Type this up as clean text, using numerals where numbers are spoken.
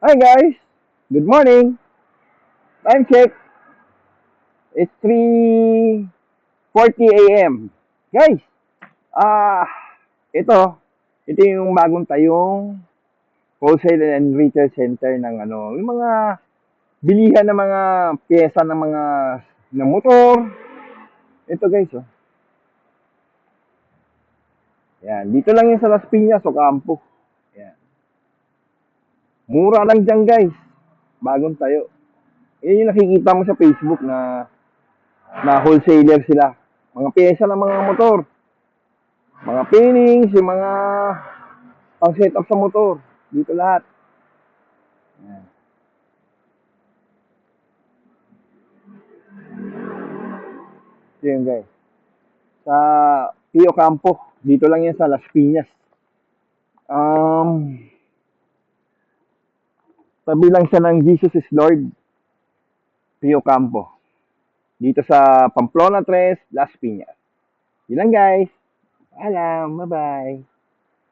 Hi guys, good morning. Time check. It's 3:40 a.m. Guys, ah, ito, ito yung bagong tayong wholesale and retail center ng yung mga bilihan ng mga pyesa ng motor. Ito guys, oh. Yan, dito lang yan sa Las Piñas, Ocampo. Yan. Mura lang diyan, guys. Bagong tayo. Yan yung nakikita mo sa Facebook na wholesaler sila. Mga pyesa ng mga motor. Mga pairings, yung mga pang setup sa motor. Dito lahat. Yan. So yun guys. Sa Pio Campo. Dito lang yan sa Las Piñas. Um, Tabi lang siya ng Jesus is Lord. Pio Campo. Dito sa Pamplona 3, Las Piñas. Yun lang guys. Paalam. Bye-bye.